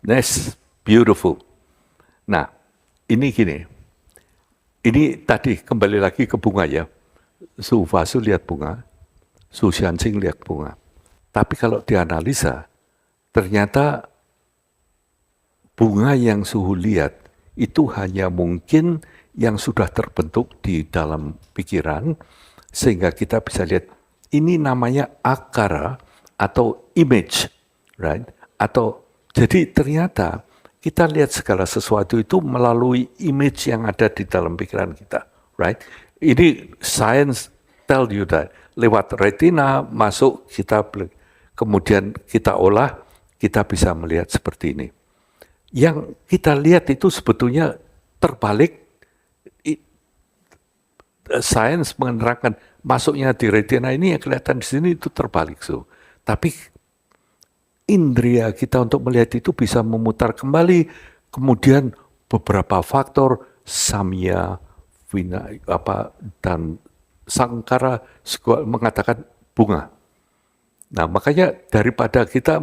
Nice, beautiful. Nah, ini gini, ini tadi kembali lagi ke bunga ya. Su Fasu lihat bunga, Su Xianqing lihat bunga. Tapi kalau dianalisa, ternyata bunga yang Suhu lihat itu hanya mungkin yang sudah terbentuk di dalam pikiran, sehingga kita bisa lihat ini namanya akara atau image, right? Atau jadi ternyata kita lihat segala sesuatu itu melalui image yang ada di dalam pikiran kita, right? Ini science tell you that lewat retina masuk kita kemudian kita olah, kita bisa melihat seperti ini. Yang kita lihat itu sebetulnya terbalik. Sains menerangkan masuknya di retina ini yang kelihatan di sini itu terbalik. So. Tapi indera kita untuk melihat itu bisa memutar kembali, kemudian beberapa faktor samya, vina, dan sangkara mengatakan bunga. Nah, makanya daripada kita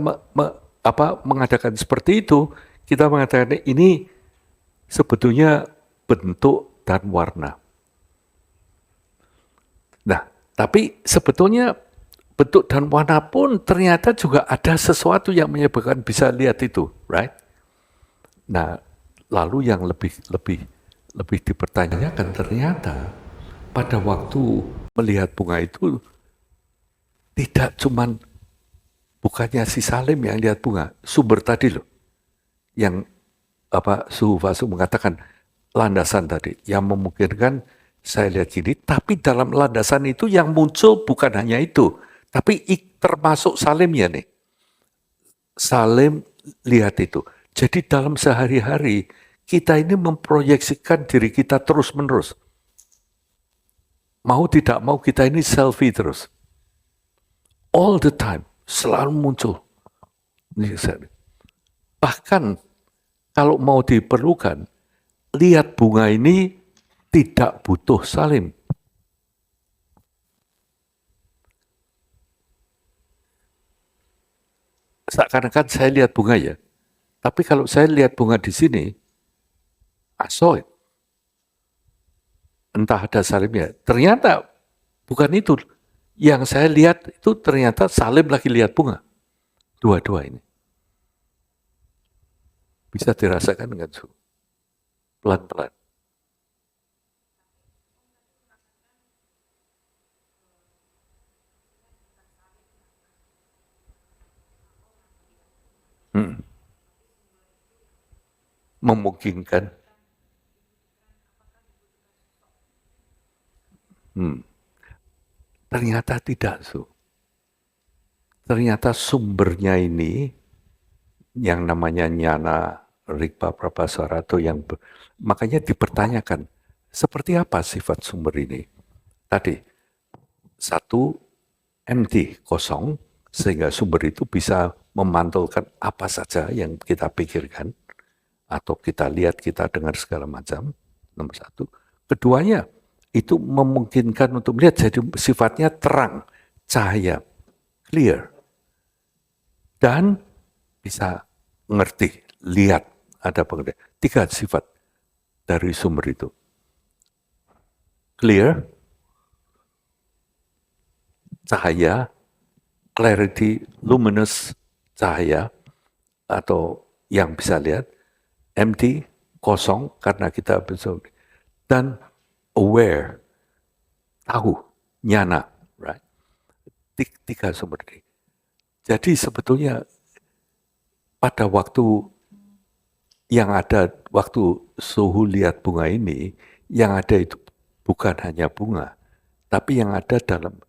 mengadakan seperti itu, kita mengatakan ini sebetulnya bentuk dan warna. Nah, tapi sebetulnya bentuk dan warna pun ternyata juga ada sesuatu yang menyebabkan bisa lihat itu, right? Nah, lalu yang lebih dipertanyakan ternyata pada waktu melihat bunga itu tidak cuman bukannya si Salim yang lihat bunga, sumber tadi loh, yang Suhu Fasu mengatakan landasan tadi yang memungkinkan saya lihat gini, tapi dalam landasan itu yang muncul bukan hanya itu, tapi termasuk Salimnya nih. Salim lihat itu. Jadi dalam sehari-hari kita ini memproyeksikan diri kita terus-menerus. Mau tidak mau kita ini selfie terus. All the time, selalu muncul. Bahkan kalau mau diperlukan, lihat bunga ini tidak butuh Salim. Seakan-akan saya lihat bunga ya. Tapi kalau saya lihat bunga di sini, I saw it. Entah ada Salimnya. Ternyata bukan itu. Yang saya lihat itu ternyata Salim lagi lihat bunga. Dua-dua ini. Bisa dirasakan dengan Su. Pelan-pelan. Memungkinkan. Ternyata tidak, Su. Ternyata sumbernya ini yang namanya Nyana Rigpa Prabhaswara atau yang makanya dipertanyakan seperti apa sifat sumber ini. Tadi satu empty, kosong, sehingga sumber itu bisa memantulkan apa saja yang kita pikirkan atau kita lihat, kita dengar segala macam. Nomor satu. Keduanya itu memungkinkan untuk melihat, jadi sifatnya terang, cahaya, clear, dan bisa ngerti, lihat ada pengertian. 3 sifat dari sumber itu. Clear, cahaya, clarity, luminous, cahaya, atau yang bisa lihat, empty, kosong, karena kita bisa, dan aware, tahu, nyana, right? 3 sumber ini. Jadi sebetulnya pada waktu yang ada, waktu Suhu lihat bunga ini, yang ada itu bukan hanya bunga, tapi yang ada dalam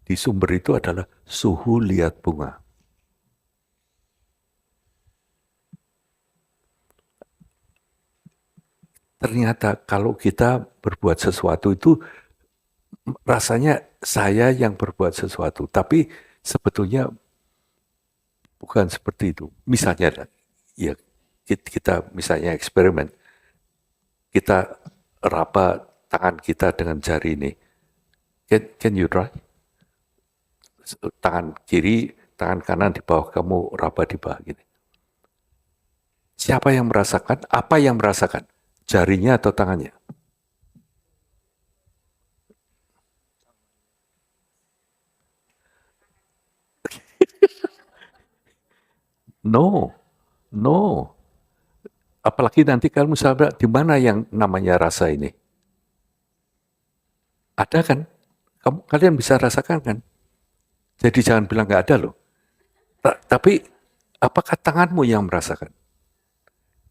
di sumber itu adalah Suhu lihat bunga. Ternyata kalau kita berbuat sesuatu itu rasanya saya yang berbuat sesuatu, tapi sebetulnya bukan seperti itu. Misalnya, ya kita misalnya eksperimen, kita raba tangan kita dengan jari ini. Can you try? Tangan kiri, tangan kanan di bawah, kamu raba di bawah gini. Siapa yang merasakan? Apa yang merasakan? Jarinya atau tangannya? No, no. Apalagi nanti kamu sahabat, di mana yang namanya rasa ini? Ada kan? Kalian bisa rasakan kan? Jadi jangan bilang nggak ada loh. Tapi apakah tanganmu yang merasakan?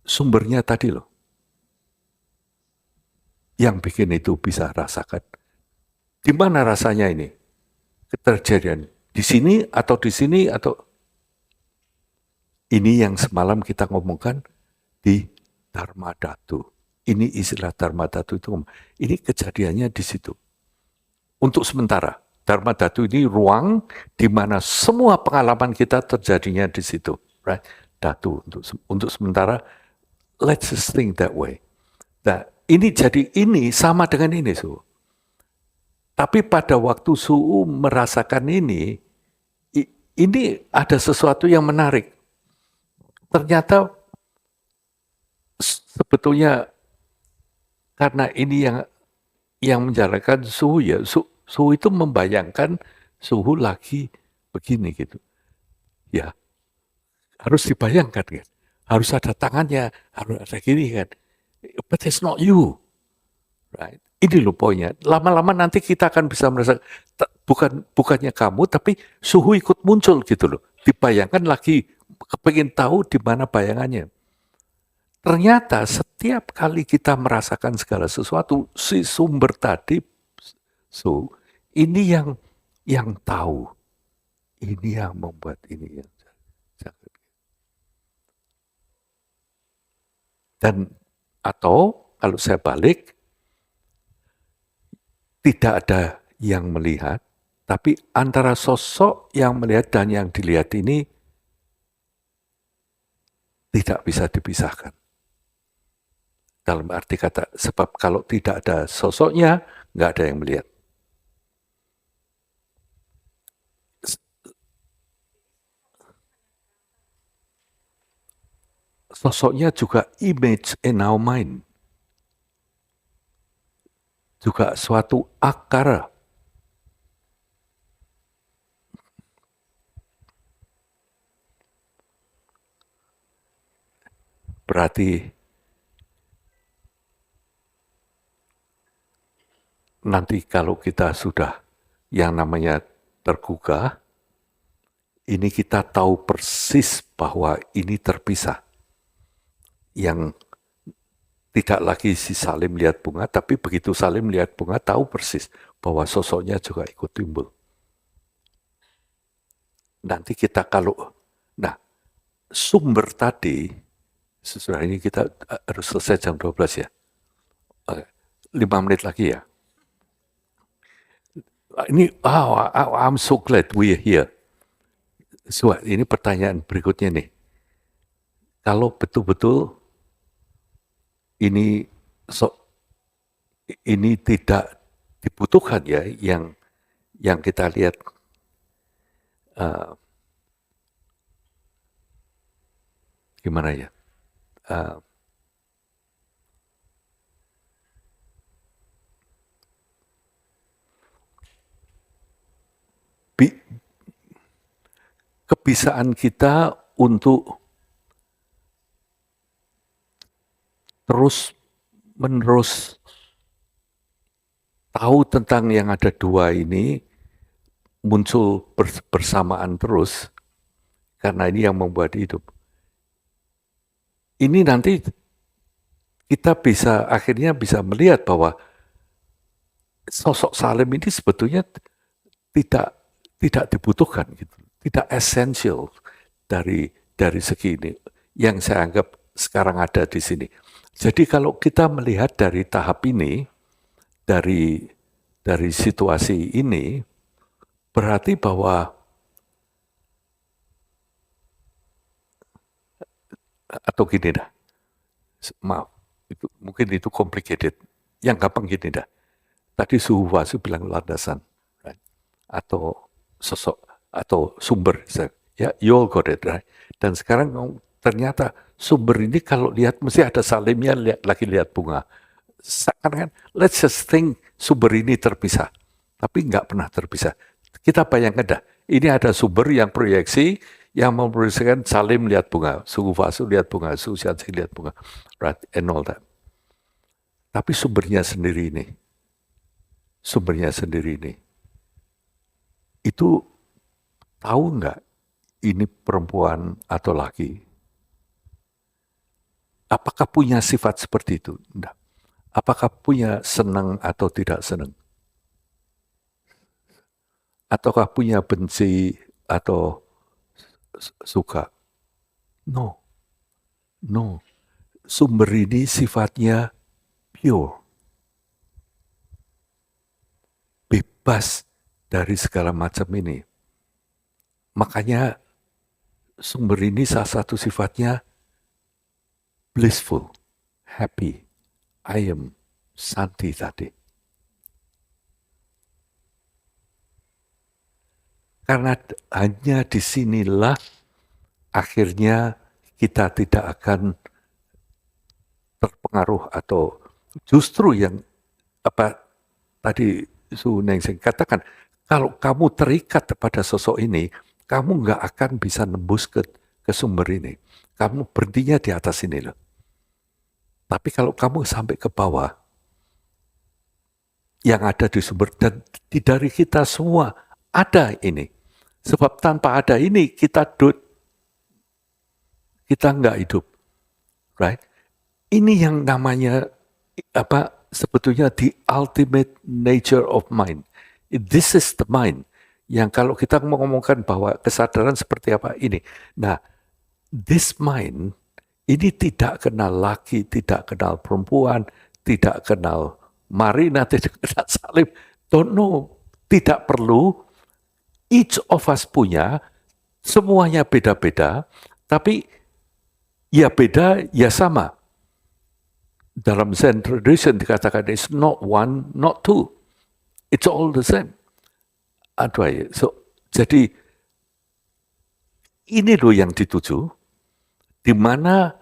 Sumbernya tadi loh. Yang bikin itu bisa rasakan. Di mana rasanya ini? Keterjadian. Di sini atau di sini atau ini yang semalam kita ngomongkan di Dharma Dhatu. Ini istilah Dharma Dhatu itu. Ini kejadiannya di situ. Untuk sementara. Dharma Dhatu ini ruang di mana semua pengalaman kita terjadinya di situ. Right? Dhatu. Untuk sementara, let's just think that way. Nah, ini jadi ini sama dengan ini, Su. Tapi pada waktu Su merasakan ini ada sesuatu yang menarik. Ternyata sebetulnya karena ini yang menjalankan suhu ya, suhu itu membayangkan suhu lagi begini gitu. Ya, harus dibayangkan kan. Harus ada tangannya, harus ada gini kan. But it's not you. Right? Ini loh poinnya. Lama-lama nanti kita akan bisa merasa bukannya kamu, tapi suhu ikut muncul gitu loh. Dibayangkan lagi, kepingin tahu di mana bayangannya. Ternyata setiap kali kita merasakan segala sesuatu, si sumber tadi, ini yang tahu, ini yang membuat ini yang sakit. Dan atau kalau saya balik, tidak ada yang melihat, tapi antara sosok yang melihat dan yang dilihat ini tidak bisa dipisahkan. Dalam arti kata, sebab kalau tidak ada sosoknya, nggak ada yang melihat. Sosoknya juga image in our mind. Juga suatu akar. Berarti nanti kalau kita sudah yang namanya tergugah, ini kita tahu persis bahwa ini terpisah. Yang tidak lagi si Salim lihat bunga, tapi begitu Salim lihat bunga, tahu persis bahwa sosoknya juga ikut timbul. Nanti kita nah, sumber tadi, sesudah ini kita harus selesai jam 12 ya. 5 menit lagi ya. Ini, I'm so glad we're here. So, ini pertanyaan berikutnya nih. Kalau betul-betul ini tidak dibutuhkan ya, yang kita lihat gimana ya? Kebisaan kita untuk terus-menerus tahu tentang yang ada dua ini muncul bersamaan terus, karena ini yang membuat hidup. Ini nanti kita akhirnya bisa melihat bahwa sosok Salim ini sebetulnya tidak dibutuhkan, gitu, tidak esensial dari segi ini yang saya anggap sekarang ada di sini. Jadi kalau kita melihat dari tahap ini, dari situasi ini, berarti bahwa atau gini dah, maaf, mungkin itu complicated. Yang gampang gini dah. Tadi Suhu Wasu bilang landasan, right? Atau sosok atau sumber, ya, you all got it, right? Dan sekarang ternyata sumber ini kalau lihat mesti ada salimnya, lihat bunga. Kan, let's just think sumber ini terpisah, tapi nggak pernah terpisah. Kita bayangkan dah, ini ada sumber yang proyeksi, yang memproyeksikan salim lihat bunga, suhu Fasu lihat bunga, suhu Xianxi lihat bunga, right, and all that. Tapi sumbernya sendiri ini, itu tahu nggak ini perempuan atau laki? Apakah punya sifat seperti itu? Enggak. Apakah punya senang atau tidak senang? Ataukah punya benci atau suka? No. Sumber ini sifatnya pure. Bebas dari segala macam ini. Makanya sumber ini salah satu sifatnya blissful, happy, ayem, santi tadi. Karena hanya disinilah akhirnya kita tidak akan terpengaruh atau justru yang tadi Su Nengseng katakan, kalau kamu terikat pada sosok ini, kamu nggak akan bisa nembus ke sumber ini. Kamu berhentinya di atas ini loh. Tapi kalau kamu sampai ke bawah, yang ada di sumber, dan dari kita semua ada ini. Sebab tanpa ada ini, kita nggak hidup. Right? Ini yang namanya, sebetulnya the ultimate nature of mind. This is the mind. Yang kalau kita ngomongkan bahwa kesadaran seperti apa ini. Nah, this mind, ini tidak kenal laki, tidak kenal perempuan, tidak kenal Marina, tidak kenal Salim. Don't know. Tidak perlu. Each of us punya, semuanya beda-beda, tapi ya beda, ya sama. Dalam Zen tradition dikatakan it's not one, not two. It's all the same. Jadi ini loh yang dituju, di mana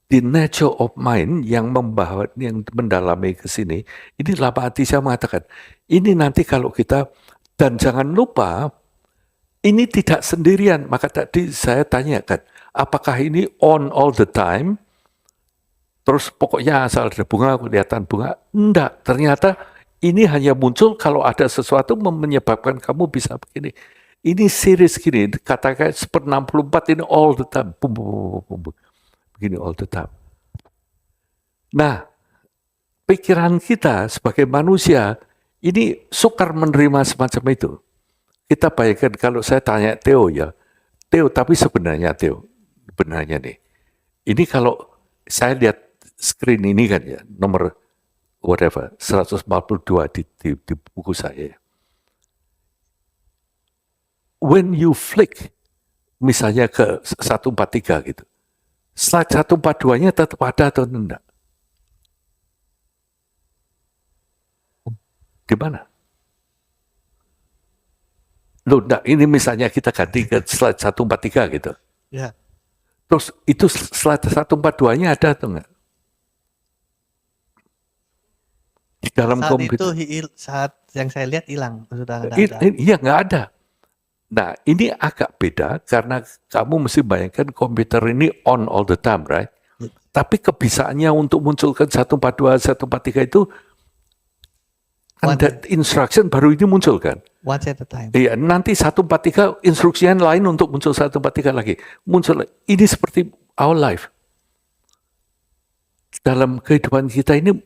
the nature of mind yang membawa, yang mendalami ke sini, ini Lama Atisha mengatakan, ini nanti kalau kita, dan jangan lupa, ini tidak sendirian. Maka tadi saya tanyakan, apakah ini on all the time? Terus pokoknya asal ada bunga, kelihatan bunga. Enggak, ternyata ini hanya muncul kalau ada sesuatu menyebabkan kamu bisa begini. Ini series gini, katakan 64 ini all the time. Begini all the time. Nah, pikiran kita sebagai manusia, ini sukar menerima semacam itu. Kita bayangkan kalau saya tanya Theo ya, Theo tapi sebenarnya Theo, benarnya nih, ini kalau saya lihat screen ini kan ya, nomor whatever, 142 di buku saya. When you flick, misalnya ke 143 gitu, slide 142-nya tetap ada atau enggak? Gimana? Loh, enggak, ini misalnya kita ganti ke slide 143 gitu. Ya. Terus itu slide 142-nya ada atau enggak? Di dalam Saat komputer. itu saat yang saya lihat hilang, sudah ada. Iya, nggak ada. Nah, ini agak beda karena kamu mesti bayangkan komputer ini on all the time, right? Tapi kebisaannya untuk munculkan 142, 143 itu ada instruction baru ini muncul kan? Once at a time. Iya, nanti 143 instruksinya lain untuk muncul 143 lagi. Muncul. Ini seperti our life. Dalam kehidupan kita ini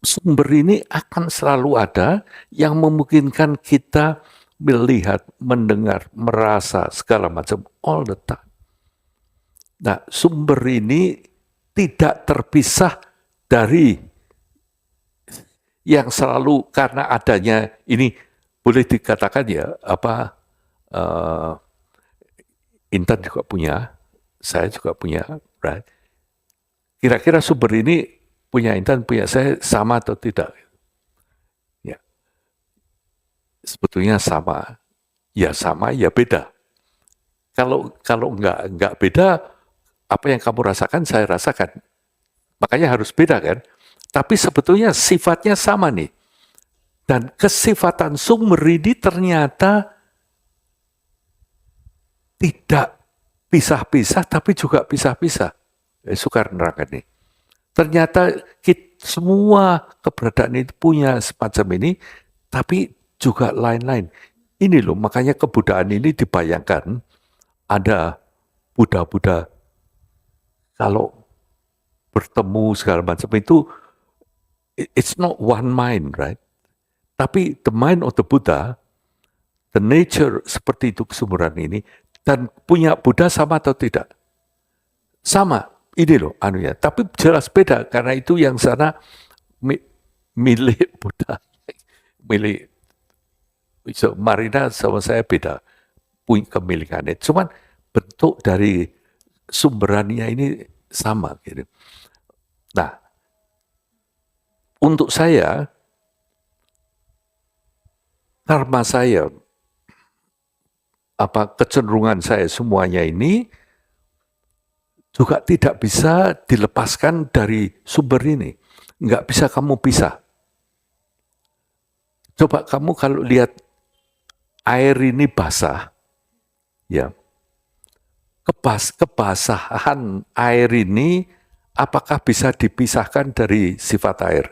sumber ini akan selalu ada yang memungkinkan kita melihat, mendengar, merasa segala macam all the time. Nah, sumber ini tidak terpisah dari yang selalu karena adanya ini boleh dikatakan ya Intan juga punya, saya juga punya, right? Kira-kira sumber ini punya Intan, punya saya sama atau tidak? Ya, sebetulnya sama, ya beda. Kalau nggak beda, apa yang kamu rasakan, saya rasakan. Makanya harus beda kan? Tapi sebetulnya sifatnya sama nih. Dan kesifatan sumber ini ternyata tidak pisah-pisah, tapi juga pisah-pisah. Sukar nerangkan nih. Ternyata semua keberadaan itu punya semacam ini, tapi juga lain-lain. Ini loh, makanya kebudayaan ini dibayangkan ada Buddha-Buddha kalau bertemu segala macam itu, it's not one mind, right? Tapi the mind of the Buddha, the nature seperti itu kesumberan ini, dan punya Buddha sama atau tidak? Sama, ini loh anunya. Tapi jelas beda, karena itu yang sana milik Buddha, milik Marina sama saya beda, punya kemilikannya. Cuman bentuk dari sumberannya ini sama gitu. Nah, untuk saya, karma saya, kecenderungan saya semuanya ini juga tidak bisa dilepaskan dari sumber ini. Nggak bisa kamu pisah. Coba kamu kalau lihat air ini basah, ya, kebasahan air ini apakah bisa dipisahkan dari sifat air?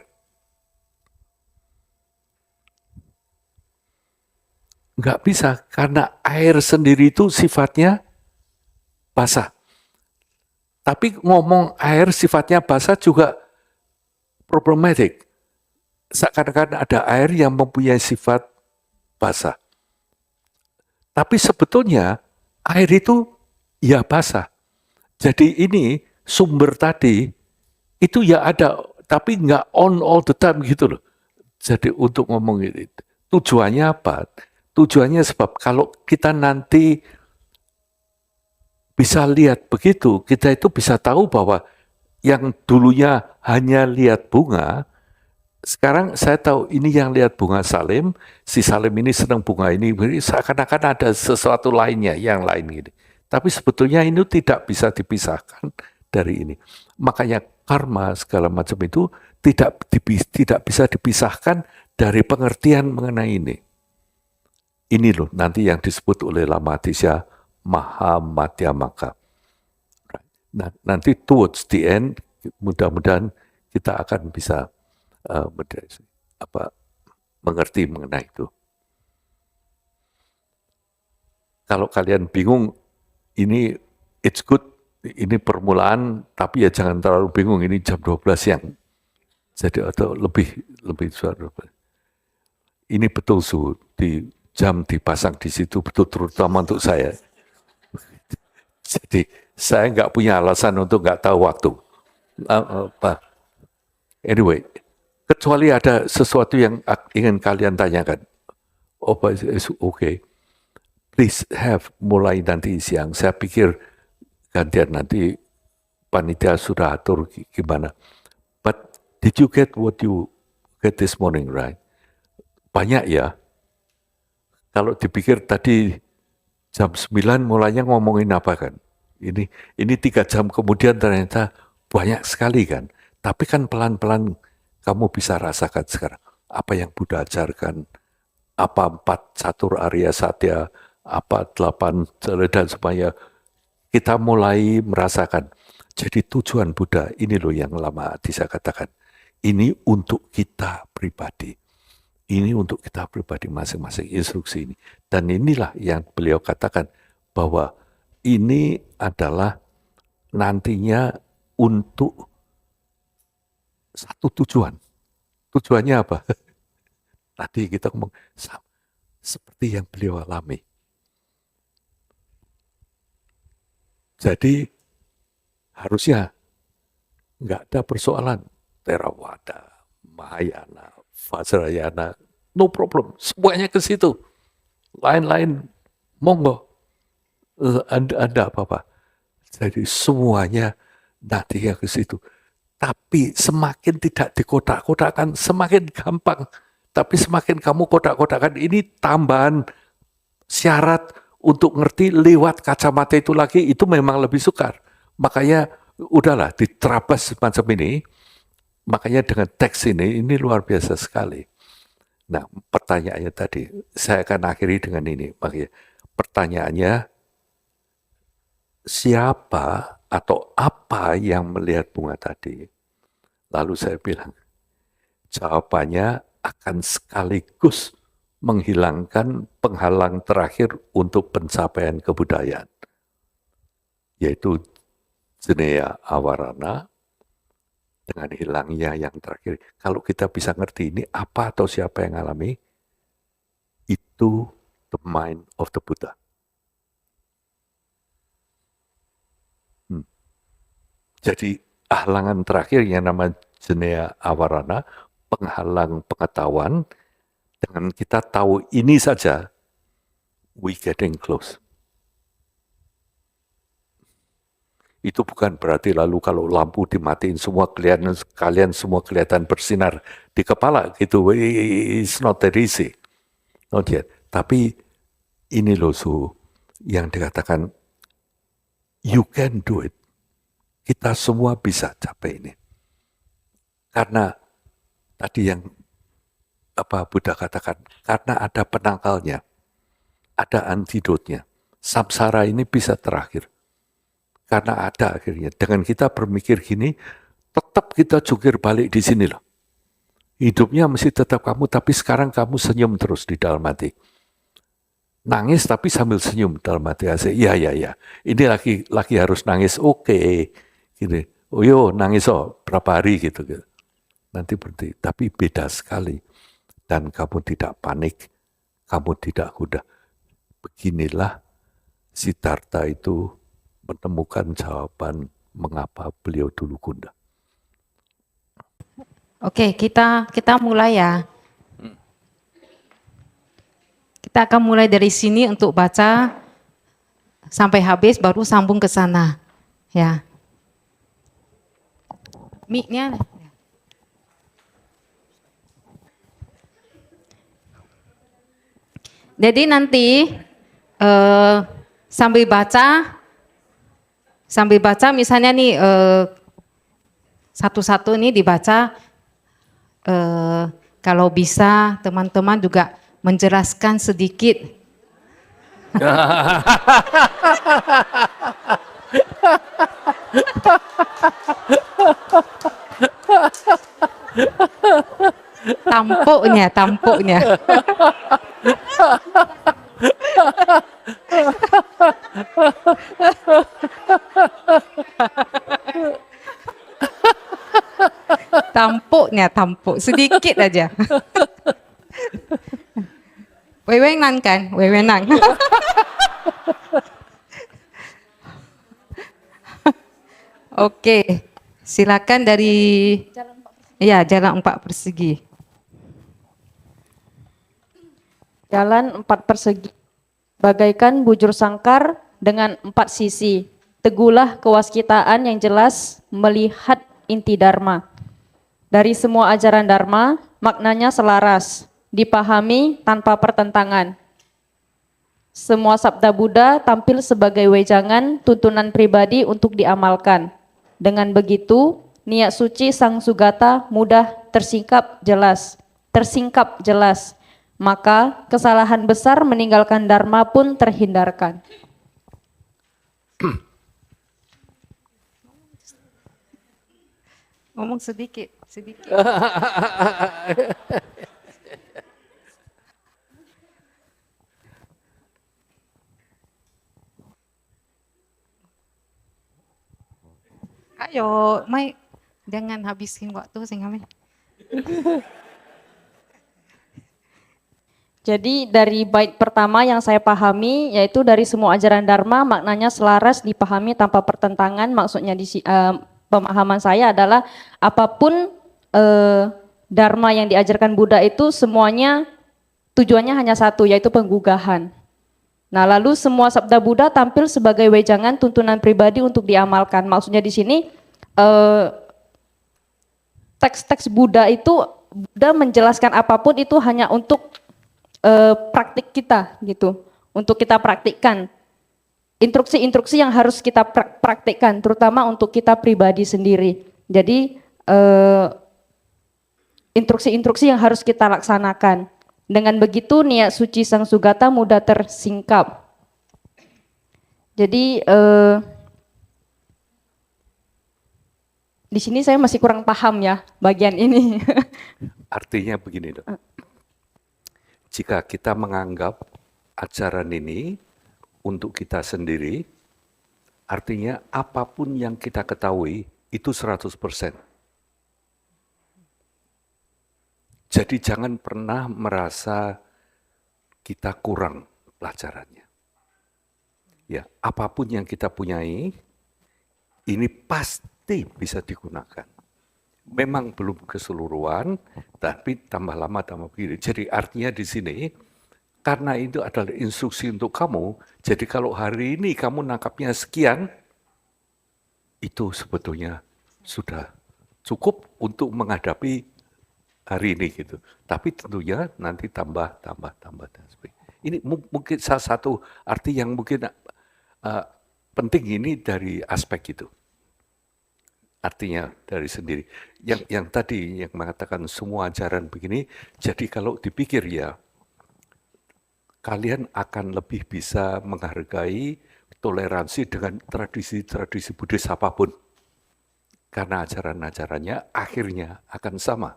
Nggak bisa, karena air sendiri itu sifatnya basah. Tapi ngomong air sifatnya basah juga problematik. Seakan-akan ada air yang mempunyai sifat basah. Tapi sebetulnya air itu ya basah. Jadi ini sumber tadi itu ya ada, tapi nggak on all the time gitu loh. Jadi untuk ngomong ini, tujuannya apa? Tujuannya sebab kalau kita nanti bisa lihat begitu, kita itu bisa tahu bahwa yang dulunya hanya lihat bunga, sekarang saya tahu ini yang lihat bunga Salim, si Salim ini senang bunga ini, seakan-akan ada sesuatu lainnya, yang lain gitu. Tapi sebetulnya ini tidak bisa dipisahkan dari ini. Makanya karma segala macam itu tidak bisa dipisahkan dari pengertian mengenai ini. Ini loh nanti yang disebut oleh Lama Atisha Mahamadhyamaka. Nah, nanti towards the end, mudah-mudahan kita akan bisa mengerti mengenai itu. Kalau kalian bingung, ini it's good, ini permulaan, tapi ya jangan terlalu bingung, ini jam 12 siang. Jadi atau lebih suara. Ini betul suhu di jam dipasang di situ betul terutama untuk saya. Jadi saya nggak punya alasan untuk nggak tahu waktu. Anyway, kecuali ada sesuatu yang ingin kalian tanyakan. Okay. Please have mulai nanti siang. Saya pikir gantian nanti panitia sudah atur gimana. But did you get what you get this morning, right? Banyak ya. Kalau dipikir tadi jam 9 mulainya ngomongin apa kan? Ini 3 jam kemudian ternyata banyak sekali kan. Tapi kan pelan-pelan kamu bisa rasakan sekarang. Apa yang Buddha ajarkan, apa 4 catur Arya Satya, apa 8 dan supaya kita mulai merasakan. Jadi tujuan Buddha, ini loh yang Lama Atisha katakan. Ini untuk kita pribadi. Ini untuk kita pribadi masing-masing instruksi ini. Dan inilah yang beliau katakan bahwa ini adalah nantinya untuk satu tujuan. Tujuannya apa? Tadi kita ngomong seperti yang beliau alami. Jadi harusnya nggak ada persoalan Theravada, Mahayana, Vajrayana, no problem. Semuanya ke situ. Lain-lain, monggo. Ada apa-apa. Jadi semuanya nanti ke situ. Tapi semakin tidak dikotak-kotakan, semakin gampang. Tapi semakin kamu kotak-kotakan, ini tambahan syarat untuk ngerti lewat kacamata itu lagi, itu memang lebih sukar. Makanya udahlah diterabas semacam ini. Makanya dengan teks ini luar biasa sekali. Nah, pertanyaannya tadi, saya akan akhiri dengan ini. Makanya pertanyaannya, siapa atau apa yang melihat bunga tadi? Lalu saya bilang, jawabannya akan sekaligus menghilangkan penghalang terakhir untuk pencapaian kebudayaan, yaitu Jenea Awarana. Dengan hilangnya yang terakhir, kalau kita bisa ngerti ini apa atau siapa yang alami, itu the mind of the Buddha. Jadi halangan terakhir yang nama Jenea Awarana, penghalang pengetahuan, dengan kita tahu ini saja, we getting close. Itu bukan berarti lalu kalau lampu dimatiin semua kalian semua kelihatan bersinar di kepala gitu. It's not that easy. Not yet. Tapi ini loh yang dikatakan you can do it. Kita semua bisa capai ini. Karena tadi yang Buddha katakan, karena ada penangkalnya, ada antidotnya. Samsara ini bisa terakhir. Karena ada akhirnya. Dengan kita berpikir gini, tetap kita jungkir balik di sini loh. Hidupnya mesti tetap kamu, tapi sekarang kamu senyum terus di dalam hati. Nangis tapi sambil senyum dalam hati. Ya. Ini lagi harus nangis. Oke. Gini. Oh yo, nangis berapa hari gitu. Nanti berhenti. Tapi beda sekali. Dan kamu tidak panik. Kamu tidak kuda. Beginilah Siddhartha itu menemukan jawaban mengapa beliau dulu kuda. Oke, kita mulai ya. Kita akan mulai dari sini untuk baca sampai habis, baru sambung ke sana. Ya. Mic-nya. Jadi nanti sambil baca misalnya nih satu-satu nih dibaca, kalau bisa teman-teman juga menjelaskan sedikit. Tampuknya. Tampuk sedikit aja. Wewenang kan? Wewenang. Oke, silakan dari Jalan 4 Persegi. Jalan 4 persegi, bagaikan bujur sangkar dengan 4 sisi. Teguhlah kewaskitaan yang jelas melihat inti Dharma. Dari semua ajaran Dharma, maknanya selaras, dipahami tanpa pertentangan. Semua sabda Buddha tampil sebagai wejangan tuntunan pribadi untuk diamalkan. Dengan begitu, niat suci Sang Sugata mudah tersingkap jelas. Maka kesalahan besar meninggalkan Dharma pun terhindarkan. Ngomong sedikit. Ayo, Mai, jangan habisin waktu sing kami. Jadi dari bait pertama yang saya pahami yaitu dari semua ajaran Dharma maknanya selaras dipahami tanpa pertentangan. Maksudnya di pemahaman saya adalah apapun Dharma yang diajarkan Buddha itu semuanya tujuannya hanya satu, yaitu penggugahan. Nah, lalu semua sabda Buddha tampil sebagai wejangan tuntunan pribadi untuk diamalkan. Maksudnya di sini teks-teks Buddha itu Buddha menjelaskan apapun itu hanya untuk praktik kita gitu, untuk kita praktikkan. instruksi-instruksi yang harus kita praktekkan, terutama untuk kita pribadi sendiri. Jadi instruksi-instruksi yang harus kita laksanakan. Dengan begitu niat suci Sang Sugata mudah tersingkap. Jadi di sini saya masih kurang paham ya bagian ini. Artinya begini, Dok. Jika kita menganggap ajaran ini untuk kita sendiri, artinya apapun yang kita ketahui itu 100%. Jadi jangan pernah merasa kita kurang pelajarannya. Ya, apapun yang kita punyai, ini pasti bisa digunakan. Memang belum keseluruhan, tapi tambah lama tambah begini. Jadi artinya di sini, karena itu adalah instruksi untuk kamu, jadi kalau hari ini kamu nangkapnya sekian, itu sebetulnya sudah cukup untuk menghadapi hari ini gitu. Tapi tentunya nanti tambah. Ini mungkin salah satu arti yang mungkin penting ini dari aspek itu. Artinya dari sendiri. Yang tadi yang mengatakan semua ajaran begini, jadi kalau dipikir ya, kalian akan lebih bisa menghargai toleransi dengan tradisi-tradisi Buddhis apapun. Karena ajaran-ajarannya akhirnya akan sama.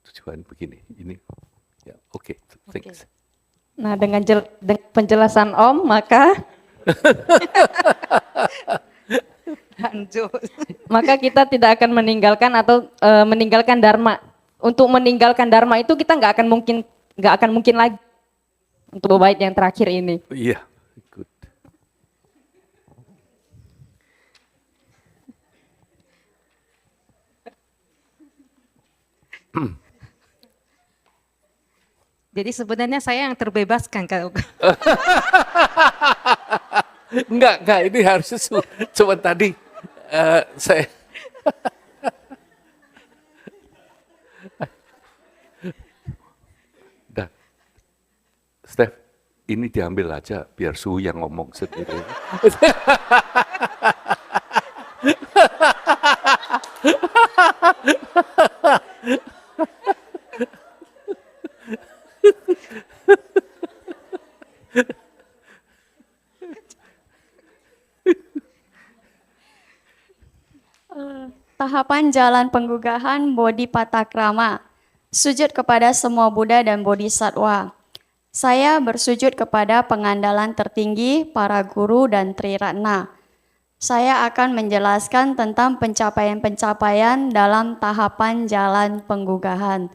Tujuan begini. Ini ya oke. Thanks. Nah, dengan penjelasan Om, maka maka kita tidak akan meninggalkan atau meninggalkan dharma. Untuk meninggalkan dharma itu kita nggak akan mungkin lagi. Untuk bait yang terakhir ini. Iya, good. Jadi sebenarnya saya yang terbebaskan kalau Enggak, ini harusnya cuma tadi saya dan Steph, ini diambil aja biar Suhu yang ngomong sendiri. Tahapan jalan penggugahan Bodhipatakrama. Sujud kepada semua Buddha dan Bodhisattva. Saya bersujud kepada pengandalan tertinggi, para guru dan Triratna. Saya akan menjelaskan tentang pencapaian-pencapaian dalam tahapan jalan penggugahan.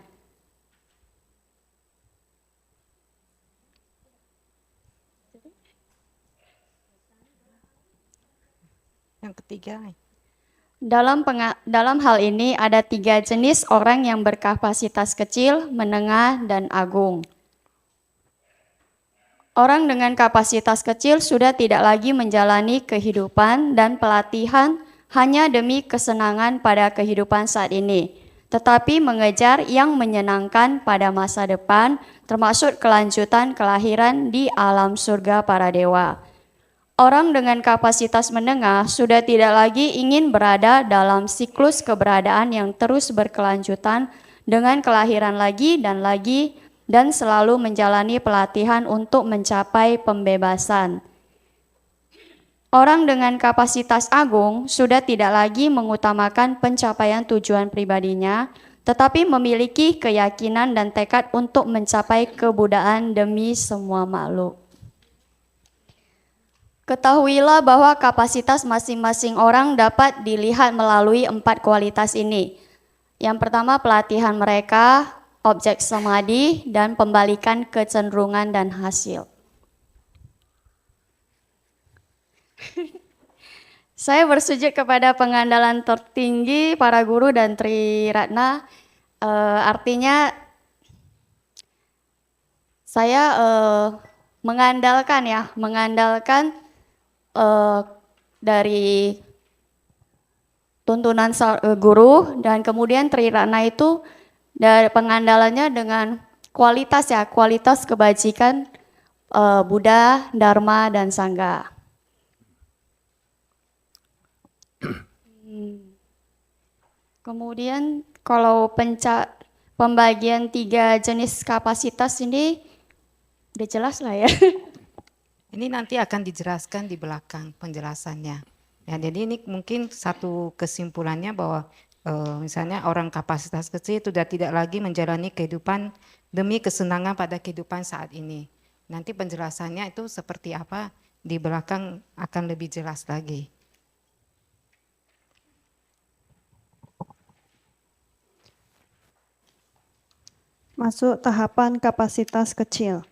yang ketiga. Dalam hal ini ada 3 jenis orang yang berkapasitas kecil, menengah, dan agung. Orang dengan kapasitas kecil sudah tidak lagi menjalani kehidupan dan pelatihan hanya demi kesenangan pada kehidupan saat ini, tetapi mengejar yang menyenangkan pada masa depan, termasuk kelanjutan kelahiran di alam surga para dewa. Orang dengan kapasitas menengah sudah tidak lagi ingin berada dalam siklus keberadaan yang terus berkelanjutan dengan kelahiran lagi dan selalu menjalani pelatihan untuk mencapai pembebasan. Orang dengan kapasitas agung sudah tidak lagi mengutamakan pencapaian tujuan pribadinya, tetapi memiliki keyakinan dan tekad untuk mencapai kebudayaan demi semua makhluk. Ketahuilah bahwa kapasitas masing-masing orang dapat dilihat melalui 4 kualitas ini. Yang pertama, pelatihan mereka, objek samadhi, dan pembalikan kecenderungan dan hasil. Saya bersujud kepada pengandalan tertinggi, para guru dan Triratna. Artinya saya mengandalkan dari tuntunan guru, dan kemudian Triratna itu dari pengandalannya dengan kualitas kebajikan Buddha, Dharma, dan Sangha. Kemudian kalau pembagian 3 jenis kapasitas ini udah jelas lah ya. Ini nanti akan dijelaskan di belakang penjelasannya. Ya, jadi ini mungkin satu kesimpulannya bahwa misalnya orang kapasitas kecil itu sudah tidak lagi menjalani kehidupan demi kesenangan pada kehidupan saat ini. Nanti penjelasannya itu seperti apa di belakang akan lebih jelas lagi. Masuk tahapan kapasitas kecil.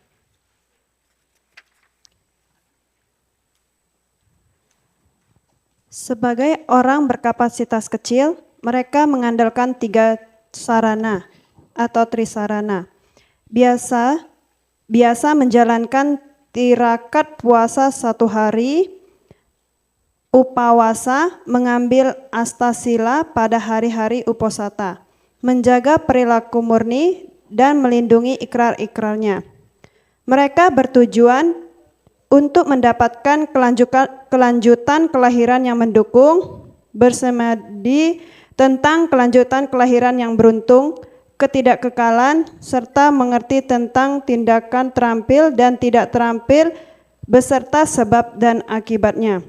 Sebagai orang berkapasitas kecil, mereka mengandalkan 3 sarana atau trisarana. Biasa menjalankan tirakat puasa 1 hari, upawasa, mengambil astasila pada hari-hari uposata, menjaga perilaku murni dan melindungi ikrar-ikrarnya. Mereka bertujuan untuk mendapatkan kelanjutan kelahiran yang mendukung, bersemadi tentang kelanjutan kelahiran yang beruntung, ketidakkekalan, serta mengerti tentang tindakan terampil dan tidak terampil beserta sebab dan akibatnya.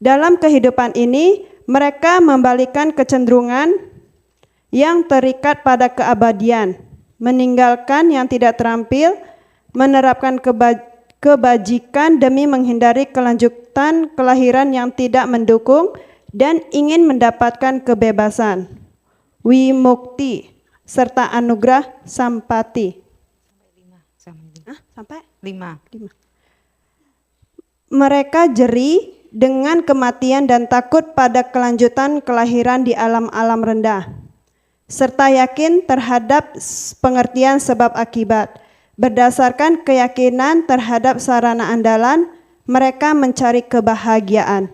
Dalam kehidupan ini, mereka membalikan kecenderungan yang terikat pada keabadian, meninggalkan yang tidak terampil, menerapkan kebajikan demi menghindari kelanjutan kelahiran yang tidak mendukung dan ingin mendapatkan kebebasan, wimukti, serta anugerah sampati. Sampai 5. Mereka jeri dengan kematian dan takut pada kelanjutan kelahiran di alam-alam rendah, serta yakin terhadap pengertian sebab akibat. Berdasarkan keyakinan terhadap sarana andalan, mereka mencari kebahagiaan.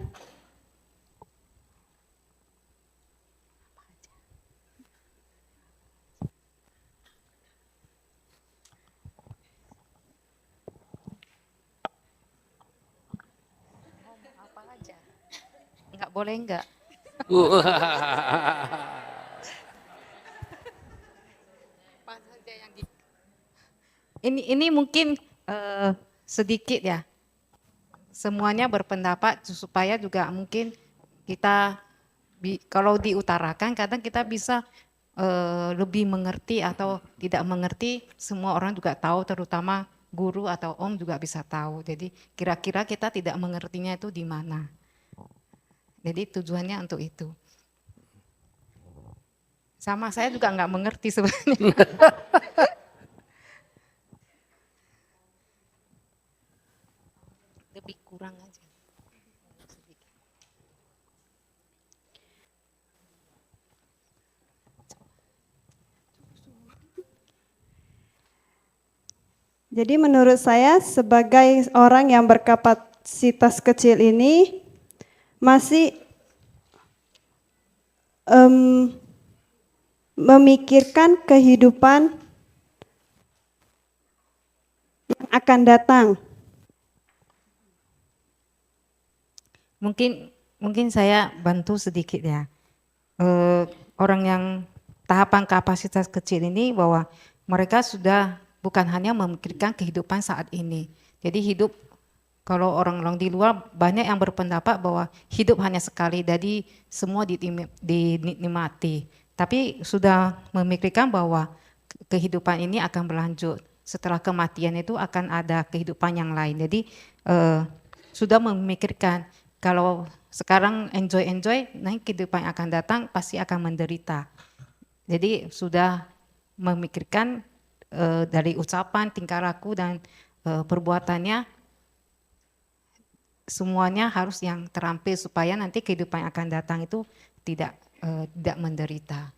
Enggak boleh enggak? Ini mungkin sedikit ya. Semuanya berpendapat supaya juga mungkin kita kalau diutarakan kadang kita bisa lebih mengerti atau tidak mengerti, semua orang juga tahu, terutama guru atau om juga bisa tahu. Jadi kira-kira kita tidak mengertinya itu di mana. Jadi tujuannya untuk itu. Sama saya juga nggak mengerti sebenarnya. Lebih kurang aja. Jadi menurut saya sebagai orang yang berkapasitas kecil ini masih memikirkan kehidupan yang akan datang. Mungkin saya bantu sedikit ya. Orang yang tahapan kapasitas kecil ini bahwa mereka sudah bukan hanya memikirkan kehidupan saat ini. Jadi hidup, kalau orang-orang di luar banyak yang berpendapat bahwa hidup hanya sekali, jadi semua dinikmati. Tapi sudah memikirkan bahwa kehidupan ini akan berlanjut. Setelah kematian itu akan ada kehidupan yang lain. Jadi sudah memikirkan kalau sekarang enjoy, nanti kehidupan yang akan datang pasti akan menderita. Jadi sudah memikirkan dari ucapan, tingkah laku dan perbuatannya semuanya harus yang terampil supaya nanti kehidupan yang akan datang itu tidak menderita.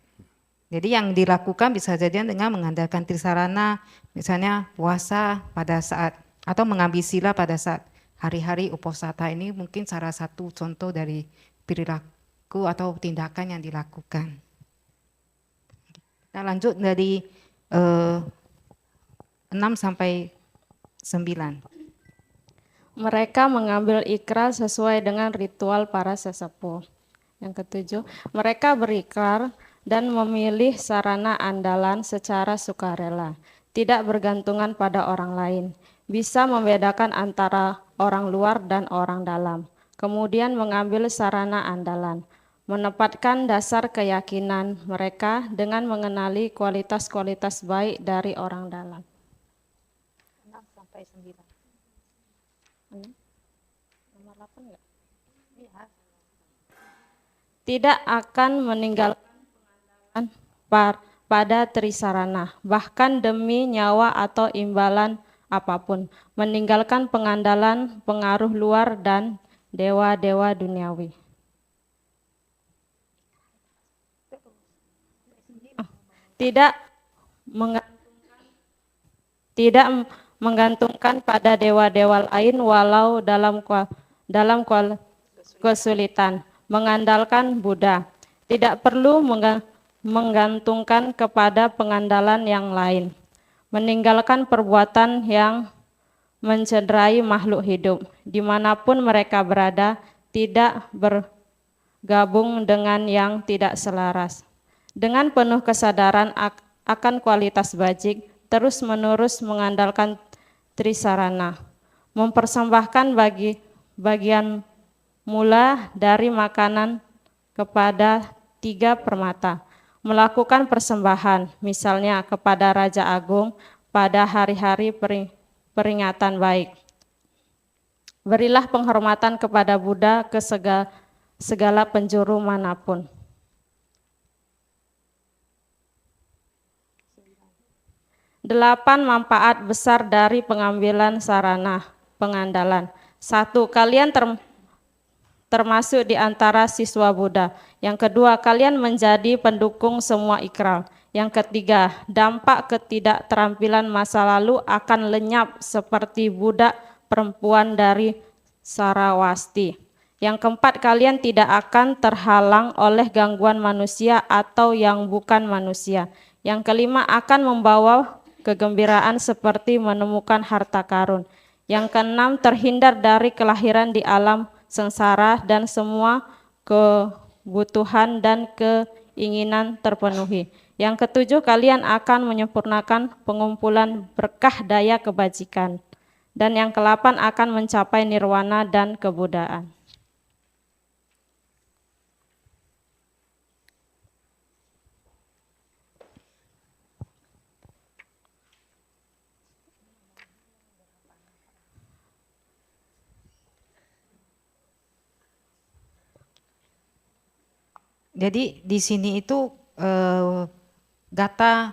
Jadi yang dilakukan bisa jadi dengan mengandalkan trisarana, misalnya puasa pada saat atau mengambil sila pada saat hari-hari uposata. Ini mungkin salah satu contoh dari perilaku atau tindakan yang dilakukan. Kita lanjut dari 6 sampai 9. Mereka mengambil ikrar sesuai dengan ritual para sesepuh. Yang ketujuh, mereka berikrar dan memilih sarana andalan secara sukarela, tidak bergantungan pada orang lain, bisa membedakan antara orang luar dan orang dalam, kemudian mengambil sarana andalan, menempatkan dasar keyakinan mereka dengan mengenali kualitas-kualitas baik dari orang dalam. 6 sampai 9. Nomor 8 enggak? Tidak akan meninggalkan pengandaian pada trisarana, bahkan demi nyawa atau imbalan apapun, meninggalkan pengandalan pengaruh luar dan dewa-dewa duniawi. Tidak menggantungkan pada dewa-dewa lain walau dalam kesulitan, mengandalkan Buddha. Tidak perlu menggantungkan kepada pengandalan yang lain, meninggalkan perbuatan yang mencederai makhluk hidup, dimanapun mereka berada, tidak bergabung dengan yang tidak selaras. Dengan penuh kesadaran akan kualitas bajik, terus-menerus mengandalkan trisarana, mempersembahkan bagian mula dari makanan kepada 3 permata, melakukan persembahan, misalnya kepada Raja Agung pada hari-hari peringatan baik. Berilah penghormatan kepada Buddha ke segala penjuru manapun. Delapan manfaat besar dari pengambilan sarana pengandalan. 1. Kalian termasuk di antara siswa Buddha. Yang kedua, kalian menjadi pendukung semua ikrar. Yang ketiga, dampak ketidakterampilan masa lalu akan lenyap seperti budak perempuan dari Sarawasti. Yang keempat, kalian tidak akan terhalang oleh gangguan manusia atau yang bukan manusia. Yang kelima, akan membawa kegembiraan seperti menemukan harta karun. Yang keenam, terhindar dari kelahiran di alam sengsara dan semua kebutuhan dan keinginan terpenuhi. Yang ketujuh, kalian akan menyempurnakan pengumpulan berkah daya kebajikan. Dan yang ke-8 akan mencapai nirwana dan kebudaan. Jadi di sini itu data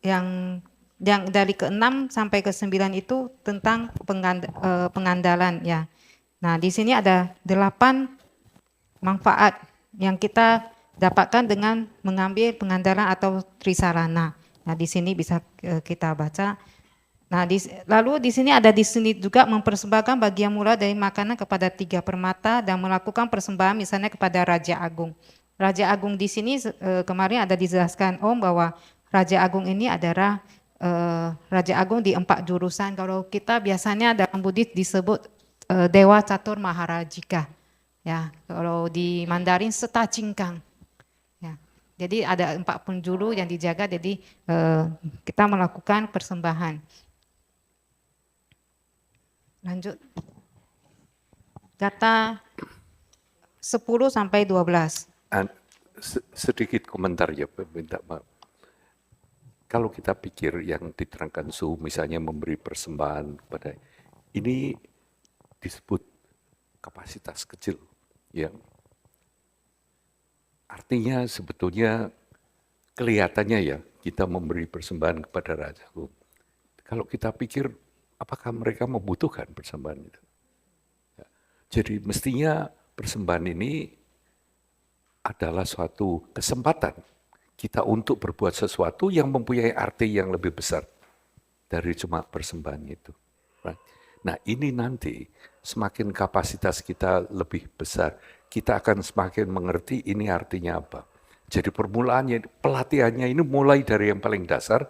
yang dari ke-6 sampai ke-9 itu tentang pengandalan ya. Nah, di sini ada 8 manfaat yang kita dapatkan dengan mengambil pengandalan atau trisarana. Nah, di sini bisa kita baca. Nah, lalu di sini juga mempersembahkan bagian mula dari makanan kepada 3 permata dan melakukan persembahan misalnya kepada Raja Agung. Raja Agung di sini kemarin ada dijelaskan Om bahwa Raja Agung ini adalah Raja Agung di 4 jurusan. Kalau kita biasanya dalam Buddhis disebut Dewa Catur Maharajika. Ya, kalau di Mandarin Seta Cingkang. Ya. Jadi ada 4 penjuru yang dijaga, jadi kita melakukan persembahan. Lanjut. Kata 10 sampai 12. Sedikit komentar ya, minta maaf. Kalau kita pikir yang diterangkan Su, misalnya memberi persembahan kepada, ini disebut kapasitas kecil, ya. Artinya sebetulnya kelihatannya ya kita memberi persembahan kepada Raja Agung. Kalau kita pikir, apakah mereka membutuhkan persembahan itu? Ya. Jadi mestinya persembahan ini adalah suatu kesempatan kita untuk berbuat sesuatu yang mempunyai arti yang lebih besar dari cuma persembahan itu. Right? Nah, ini nanti semakin kapasitas kita lebih besar, kita akan semakin mengerti ini artinya apa. Jadi permulaannya, pelatihannya ini mulai dari yang paling dasar.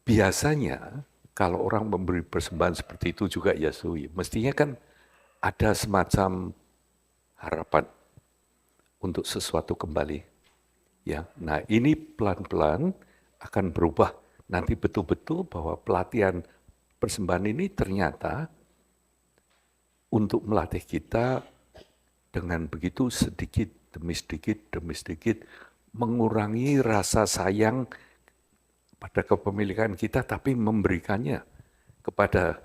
Biasanya kalau orang memberi persembahan seperti itu juga Yasui, mestinya kan ada semacam harapan. untuk sesuatu kembali. Ya, nah ini pelan-pelan akan berubah. Nanti betul-betul bahwa pelatihan persembahan ini ternyata untuk melatih kita dengan begitu sedikit demi sedikit mengurangi rasa sayang pada kepemilikan kita, tapi memberikannya kepada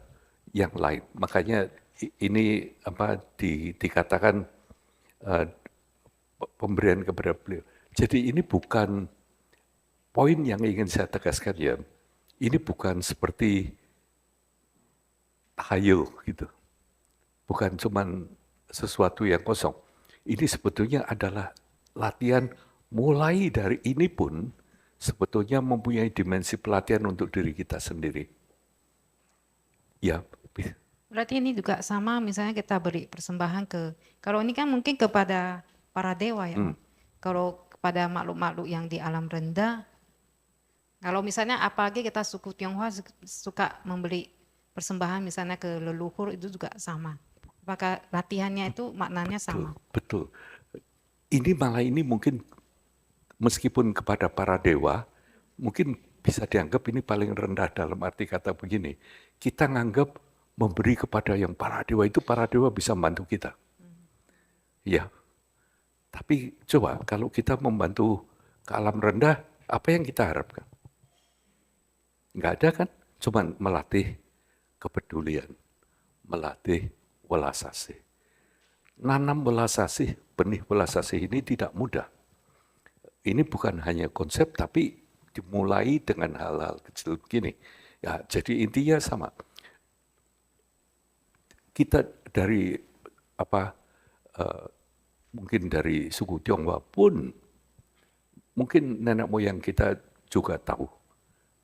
yang lain. Makanya ini dikatakan pemberian kepada beliau. Jadi ini bukan poin yang ingin saya tegaskan ya. Ini bukan seperti tahayul gitu. Bukan cuman sesuatu yang kosong. Ini sebetulnya adalah latihan mulai dari ini pun sebetulnya mempunyai dimensi pelatihan untuk diri kita sendiri. Ya. Berarti ini juga sama misalnya kita beri persembahan kalau ini kan mungkin kepada para dewa ya. Kalau kepada makhluk-makhluk yang di alam rendah, kalau misalnya apalagi kita suku Tionghoa suka memberi persembahan misalnya ke leluhur, itu juga sama. Apakah latihannya itu maknanya sama? Betul. Ini mungkin meskipun kepada para dewa, mungkin bisa dianggap ini paling rendah dalam arti kata begini. Kita nganggap memberi kepada yang para dewa bisa membantu kita. Ya. Tapi coba kalau kita membantu ke alam rendah, apa yang kita harapkan? Enggak ada kan? Cuman melatih kepedulian, melatih welas asih. Nanam welas asih, benih welas asih ini tidak mudah. Ini bukan hanya konsep, tapi dimulai dengan hal-hal kecil begini. Ya, jadi intinya sama. Kita dari mungkin dari suku Tionghoa pun, mungkin nenek moyang kita juga tahu.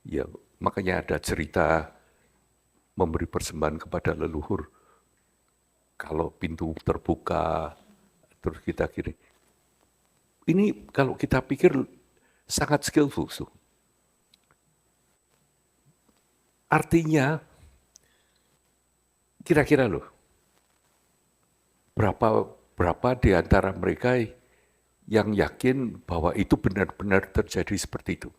Ya, makanya ada cerita memberi persembahan kepada leluhur. Kalau pintu terbuka, terus kita kirim. Ini kalau kita pikir sangat skillful. Artinya, kira-kira loh, berapa di antara mereka yang yakin bahwa itu benar-benar terjadi seperti itu?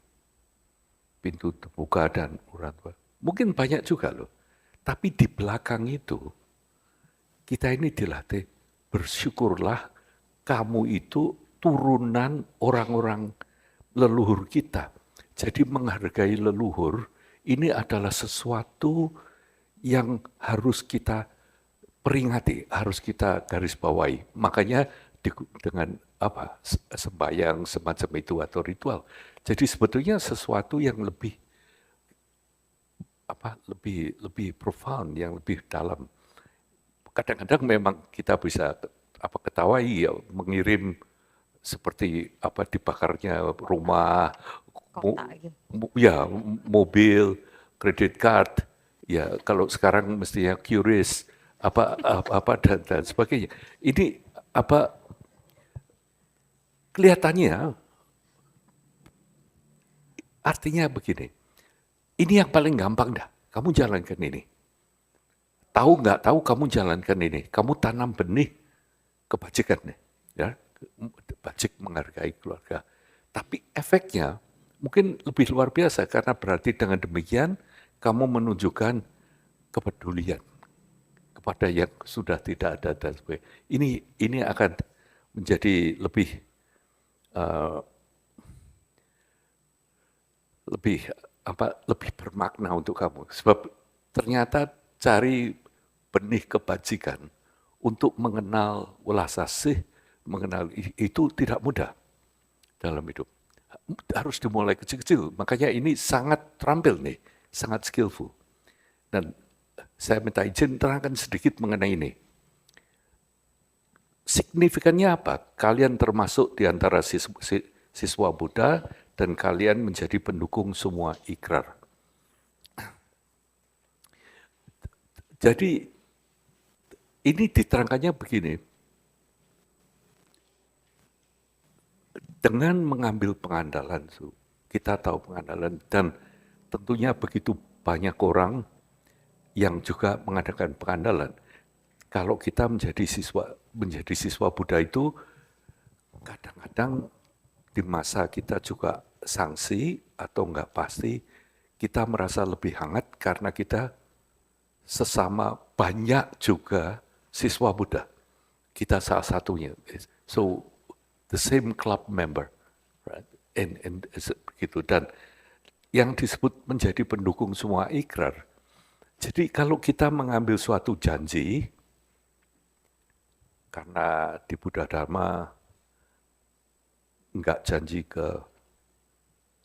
Pintu terbuka dan orang tua. Mungkin banyak juga loh. Tapi di belakang itu, kita ini dilatih, bersyukurlah kamu itu turunan orang-orang leluhur kita. Jadi menghargai leluhur, ini adalah sesuatu yang harus kita peringati, harus kita garis bawahi. Makanya dengan sembahyang semacam itu atau ritual. Jadi sebetulnya sesuatu yang lebih profound, yang lebih dalam. Kadang-kadang memang kita bisa ketawahi ya, mengirim seperti dibakarnya rumah, mobil, kredit card. Ya kalau sekarang mestinya QRIS dan sebagainya. Ini kelihatannya artinya begini. Ini yang paling gampang dah. Kamu jalankan ini. Tahu nggak tahu kamu jalankan ini. Kamu tanam benih kebajikan nih. Ya, bajik menghargai keluarga. Tapi efeknya mungkin lebih luar biasa karena berarti dengan demikian kamu menunjukkan kepedulian kepada yang sudah tidak ada dan sebagainya. Ini akan menjadi lebih bermakna untuk kamu. Sebab ternyata cari benih kebajikan untuk mengenal welas asih, mengenal itu tidak mudah dalam hidup. Harus dimulai kecil-kecil. Makanya ini sangat terampil nih, sangat skillful. Dan saya minta izin terangkan sedikit mengenai ini. Signifikannya apa? Kalian termasuk di antara siswa Buddha dan kalian menjadi pendukung semua ikrar. Jadi ini diterangkannya begini. Dengan mengambil pengandalan, kita tahu pengandalan dan tentunya begitu banyak orang yang juga mengadakan pengandalan. Kalau kita menjadi siswa Buddha itu kadang-kadang di masa kita juga sanksi atau enggak pasti, kita merasa lebih hangat karena kita sesama banyak juga siswa Buddha. Kita salah satunya. So, the same club member. Right? And begitu. Dan yang disebut menjadi pendukung semua ikrar. Jadi kalau kita mengambil suatu janji, karena di Buddha Dharma enggak janji ke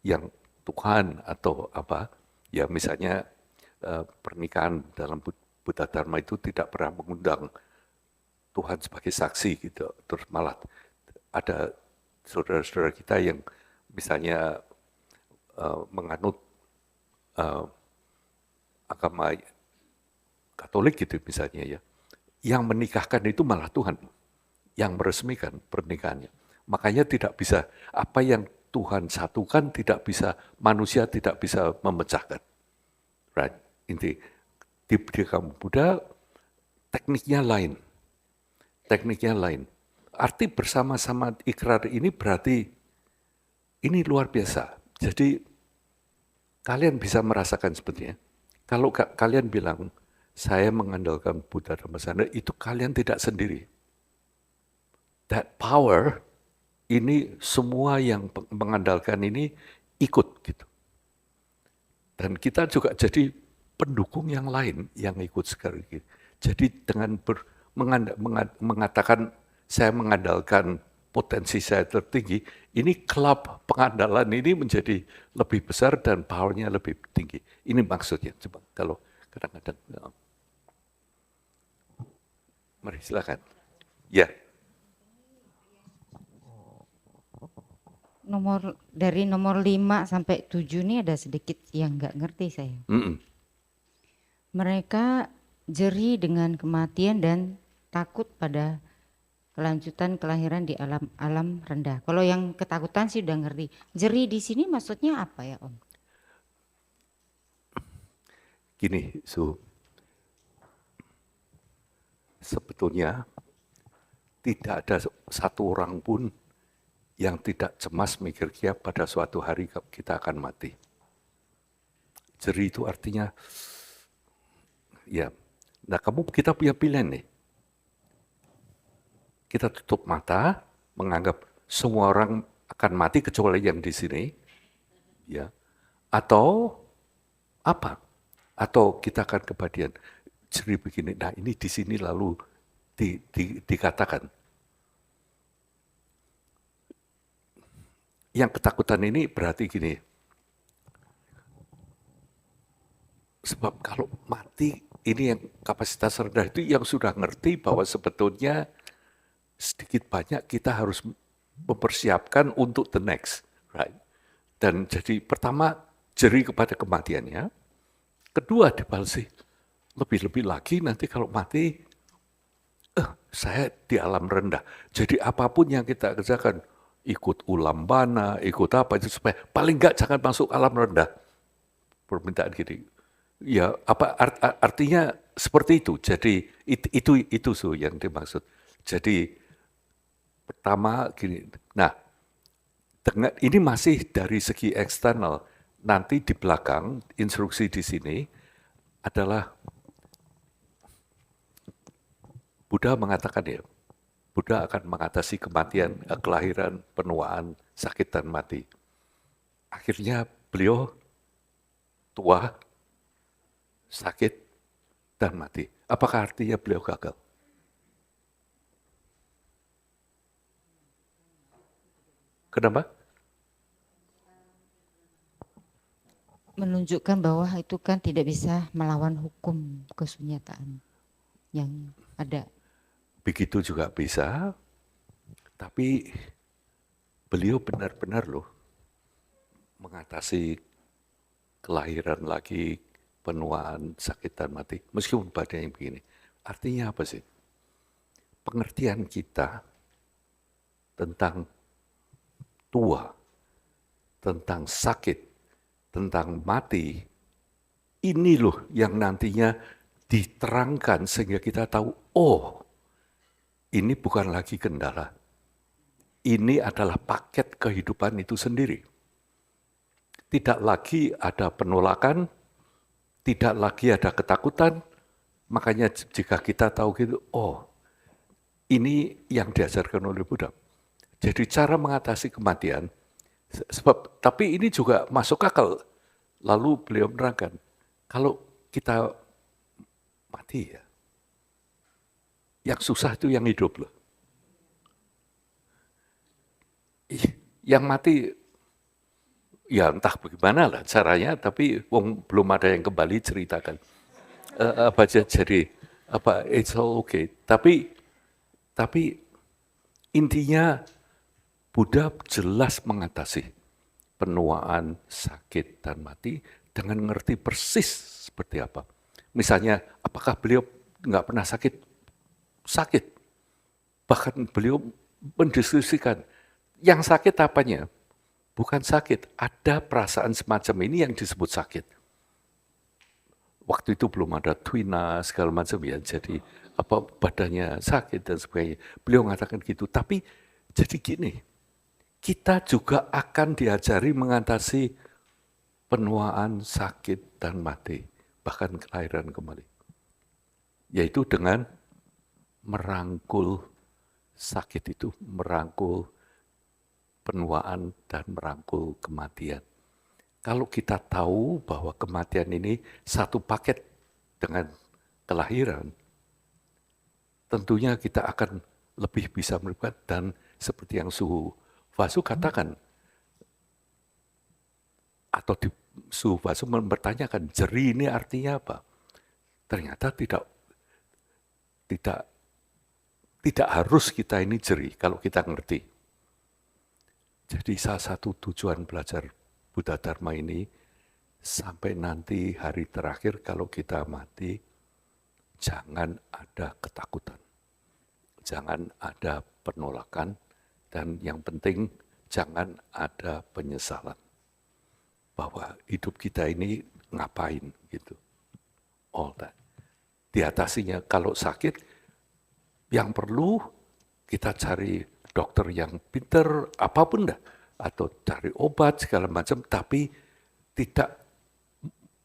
yang Tuhan atau apa, ya misalnya pernikahan dalam Buddha Dharma itu tidak pernah mengundang Tuhan sebagai saksi gitu. Terus malah ada saudara-saudara kita yang misalnya menganut agama Katolik gitu misalnya ya, yang menikahkan itu malah Tuhan, yang meresmikan pernikahannya. Makanya tidak bisa, apa yang Tuhan satukan tidak bisa, manusia tidak bisa memecahkan. Right? Inti di agama Buddha tekniknya lain. Tekniknya lain. Arti bersama-sama ikrar ini berarti ini luar biasa. Jadi kalian bisa merasakan sebetulnya. Kalau kalian bilang saya mengandalkan Buddha Dhamma Sangha, itu kalian tidak sendiri. That power ini semua yang mengandalkan ini ikut gitu. Dan kita juga jadi pendukung yang lain yang ikut sekali. Jadi dengan mengatakan saya mengandalkan potensi saya tertinggi, ini klub pengandalan ini menjadi lebih besar dan powernya lebih tinggi. Ini maksudnya. Coba kalau kadang-kadang, mari silakan. Ya. Dari nomor 5 sampai 7 ini ada sedikit yang nggak ngerti saya. Mereka jeri dengan kematian dan takut pada kelanjutan kelahiran di alam rendah. Kalau yang ketakutan sih udah ngerti. Jeri di sini maksudnya apa ya, Om? Gini, sebetulnya tidak ada satu orang pun yang tidak cemas mikir pada suatu hari kita akan mati. Jeri itu artinya, ya, nah kita punya pilihan nih. Kita tutup mata, menganggap semua orang akan mati kecuali yang di sini, ya, atau apa? Atau kita akan kebahagiaan. Jeri begini, nah ini di sini lalu dikatakan. Yang ketakutan ini berarti gini, sebab kalau mati, ini yang kapasitas rendah itu yang sudah ngerti bahwa sebetulnya sedikit banyak kita harus mempersiapkan untuk the next, right? Dan jadi pertama jeri kepada kematiannya, kedua dibalsi lebih-lebih lagi nanti kalau mati, saya di alam rendah. Jadi apapun yang kita kerjakan, ikut ulambana, ikut apa itu supaya paling enggak jangan masuk alam rendah. Permintaan gini. Ya, apa artinya seperti itu. Jadi itu yang dimaksud. Jadi pertama gini. Nah, ini masih dari segi eksternal. Nanti di belakang instruksi di sini adalah Buddha mengatakan ya, Buddha akan mengatasi kematian, kelahiran, penuaan, sakit dan mati. Akhirnya beliau tua, sakit, dan mati. Apakah artinya beliau gagal? Kenapa? Menunjukkan bahwa itu kan tidak bisa melawan hukum kesunyataan yang ada. Begitu juga bisa, tapi beliau benar-benar loh mengatasi kelahiran lagi, penuaan, sakit dan mati. Meskipun pada yang begini. Artinya apa sih? Pengertian kita tentang tua, tentang sakit, tentang mati, ini loh yang nantinya diterangkan sehingga kita tahu, oh, ini bukan lagi kendala. ini adalah paket kehidupan itu sendiri. Tidak lagi ada penolakan, tidak lagi ada ketakutan. Makanya jika kita tahu gitu, oh ini yang diajarkan oleh Buddha. Jadi cara mengatasi kematian, tapi ini juga masuk akal. Lalu beliau menerangkan, kalau kita mati ya, yang susah itu yang hidup loh. Yang mati, ya entah bagaimana lah caranya, tapi belum ada yang kembali ceritakan. Jadi it's all okay. Tapi intinya Buddha jelas mengatasi penuaan, sakit, dan mati dengan ngerti persis seperti apa. Misalnya, apakah beliau nggak pernah sakit? Sakit. Bahkan beliau mendiskusikan, yang sakit apanya? Bukan sakit, ada perasaan semacam ini yang disebut sakit. Waktu itu belum ada twina segala macam ya, jadi badannya sakit dan sebagainya. Beliau mengatakan gitu, tapi jadi gini, kita juga akan diajari mengatasi penuaan, sakit, dan mati, bahkan kelahiran kembali. Yaitu dengan merangkul sakit itu, merangkul penuaan, dan merangkul kematian. Kalau kita tahu bahwa kematian ini satu paket dengan kelahiran, tentunya kita akan lebih bisa melihat, dan seperti yang Suhu Vasu katakan, atau Suhu Vasu mempertanyakan, jeri ini artinya apa? Ternyata tidak harus kita ini jeri kalau kita ngerti. Jadi salah satu tujuan belajar Buddha Dharma ini, sampai nanti hari terakhir kalau kita mati, jangan ada ketakutan, jangan ada penolakan, dan yang penting jangan ada penyesalan bahwa hidup kita ini ngapain gitu. All that. Diatasinya kalau sakit, yang perlu kita cari dokter yang pinter, apapun dah, atau cari obat segala macam, tapi tidak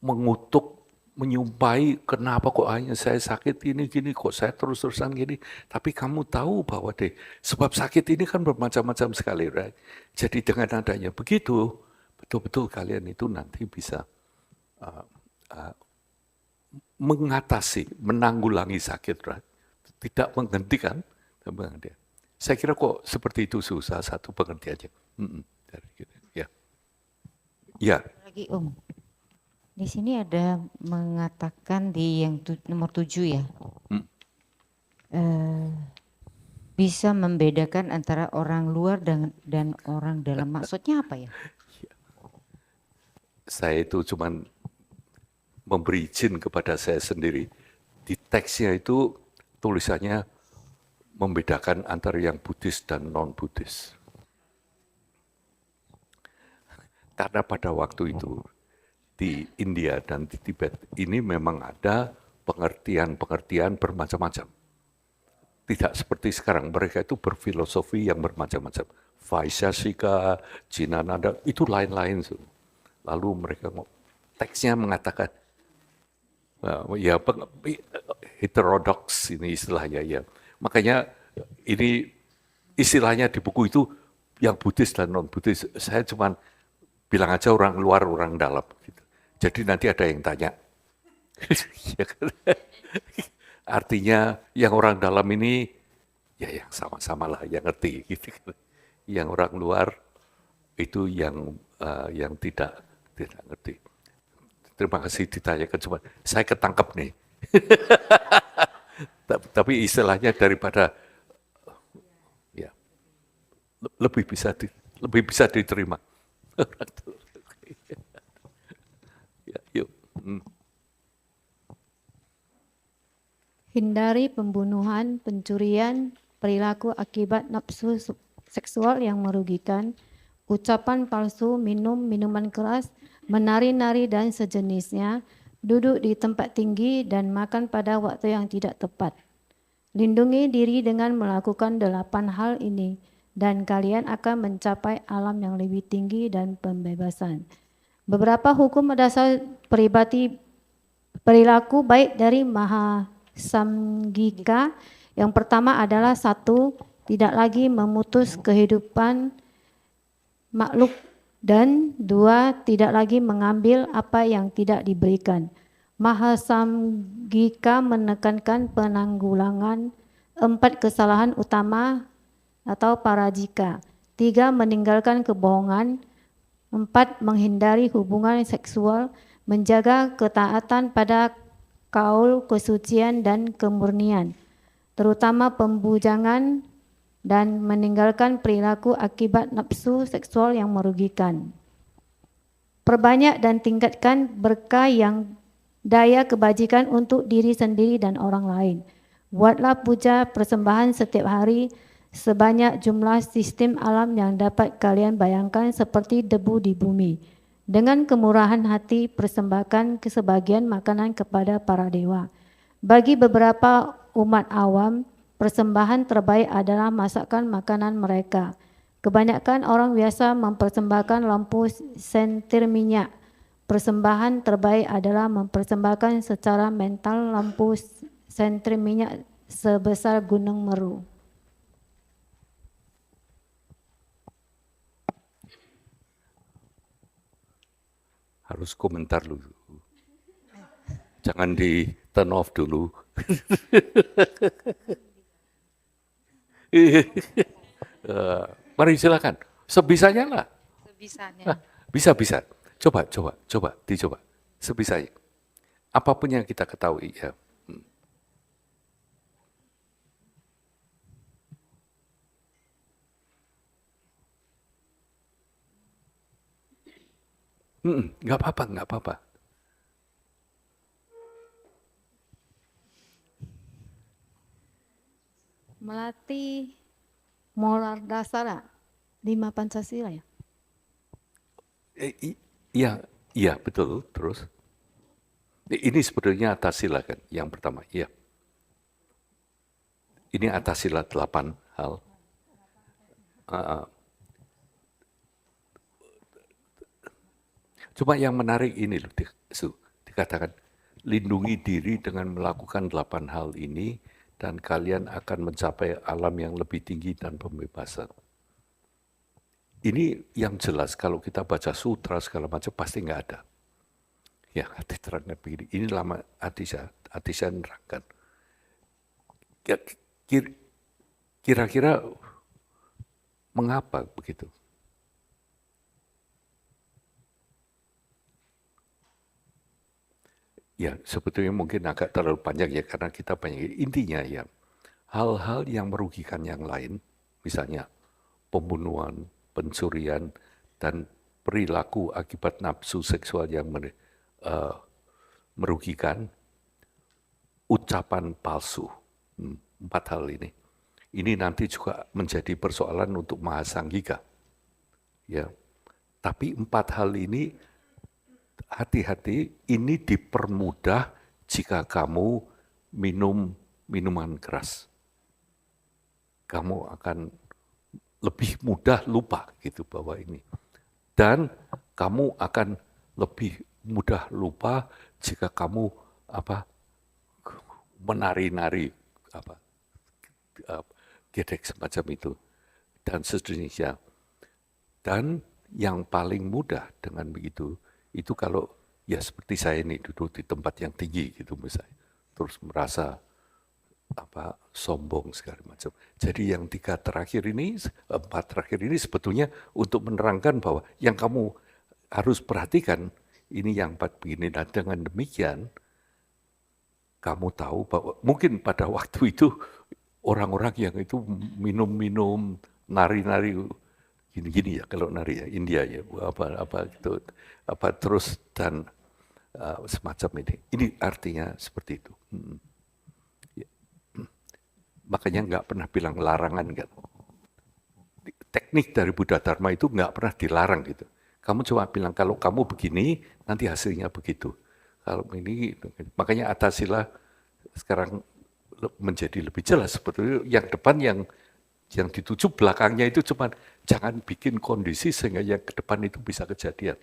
mengutuk, menyumpai, kenapa kok hanya saya sakit ini gini, kok saya terus-terusan gini. Tapi kamu tahu bahwa sebab sakit ini kan bermacam-macam sekali, right? Jadi dengan adanya begitu, betul-betul kalian itu nanti bisa mengatasi, menanggulangi sakit, right? Tidak menghentikan, saya kira kok seperti itu susah satu pengertiannya. Ya. Ya. Lagi di sini ada mengatakan di yang nomor 7 ya, bisa membedakan antara orang luar dan orang dalam. Maksudnya apa ya? Saya itu cuman memberi izin kepada saya sendiri. Di teksnya itu tulisannya membedakan antara yang Buddhis dan non-Buddhis. Karena pada waktu itu di India dan di Tibet ini memang ada pengertian-pengertian bermacam-macam. Tidak seperti sekarang, mereka itu berfilosofi yang bermacam-macam. Vaisesika, Jinananda, itu lain-lain. Lalu mereka teksnya mengatakan, ya heterodoks ini istilahnya ya. Makanya ini istilahnya di buku itu yang Buddhis dan non-Buddhis. Saya cuma bilang aja orang luar, orang dalam. Gitu. Jadi nanti ada yang tanya. Artinya yang orang dalam ini, ya yang sama-sama lah, yang ngerti. Gitu. Yang orang luar itu yang tidak ngerti. Terima kasih ditanyakan, cuma saya ketangkep nih. Tapi istilahnya daripada ya lebih bisa diterima. Ya, yuk. Hindari pembunuhan, pencurian, perilaku akibat nafsu seksual yang merugikan, ucapan palsu, minum minuman keras, menari-nari dan sejenisnya, duduk di tempat tinggi dan makan pada waktu yang tidak tepat. Lindungi diri dengan melakukan 8 hal ini. dan kalian akan mencapai alam yang lebih tinggi dan pembebasan. Beberapa hukum dasar perilaku baik dari Mahasamgika. Yang pertama adalah 1, tidak lagi memutus kehidupan makhluk, dan 2, tidak lagi mengambil apa yang tidak diberikan. Mahasamgika menekankan penanggulangan 4 kesalahan utama atau parajika. 3, meninggalkan kebohongan. 4, menghindari hubungan seksual, menjaga ketaatan pada kaul kesucian dan kemurnian, terutama pembujangan, dan meninggalkan perilaku akibat nafsu seksual yang merugikan. Perbanyak dan tingkatkan berkah yang daya kebajikan untuk diri sendiri dan orang lain. Buatlah puja persembahan setiap hari sebanyak jumlah sistem alam yang dapat kalian bayangkan seperti debu di bumi. Dengan kemurahan hati persembahkan sebagian makanan kepada para dewa. Bagi beberapa umat awam, persembahan terbaik adalah masakan makanan mereka. Kebanyakan orang biasa mempersembahkan lampu sentir minyak. Persembahan terbaik adalah mempersembahkan secara mental lampu sentir minyak sebesar Gunung Meru. Harus komentar dulu. Jangan di turn off dulu. Mari silakan. Sebisanya lah. Sebisanya. Bisa. Coba, dicoba. Sebisanya. Apapun yang kita ketahui ya. Nggak apa-apa. Melatih moral dasar 5 Pancasila ya. Iya, betul. Terus, ini sebetulnya atas sila kan, yang pertama. Iya. Ini atas sila 8 hal. Cuma yang menarik ini loh, dikatakan, lindungi diri dengan melakukan 8 hal ini, dan kalian akan mencapai alam yang lebih tinggi dan pembebasan. Ini yang jelas kalau kita baca sutra segala macam pasti nggak ada. Ya, diterangkan begini. Ini lama Atisha nerangkan. Kira-kira mengapa begitu? Ya, sebetulnya mungkin agak terlalu panjang ya, karena kita banyak. Intinya ya, hal-hal yang merugikan yang lain, misalnya pembunuhan, pencurian, dan perilaku akibat nafsu seksual yang merugikan, ucapan palsu, 4 hal ini. Ini nanti juga menjadi persoalan untuk Mahasanggika. Ya, tapi 4 hal ini hati-hati, ini dipermudah jika kamu minum minuman keras. Kamu akan lebih mudah lupa gitu bahwa ini. Dan kamu akan lebih mudah lupa jika kamu menari-nari gedek semacam itu dan sejenisnya. Dan yang paling mudah dengan begitu itu kalau ya seperti saya ini duduk di tempat yang tinggi gitu misalnya, terus merasa sombong segala macam. Jadi yang 4 terakhir ini sebetulnya untuk menerangkan bahwa yang kamu harus perhatikan ini yang 4 begini. Dan dengan demikian kamu tahu bahwa mungkin pada waktu itu orang-orang yang itu minum-minum, nari-nari gini-gini ya kalau nari ya India ya gitu terus dan semacam ini. Ini artinya seperti itu. Makanya nggak pernah bilang larangan kan. Teknik dari Buddha Dharma itu nggak pernah dilarang gitu. Kamu cuma bilang kalau kamu begini nanti hasilnya begitu. Kalau ini makanya Atasila sekarang menjadi lebih jelas sebetulnya yang depan yang Yang dituju belakangnya itu cuma jangan bikin kondisi sehingga yang ke depan itu bisa kejadian.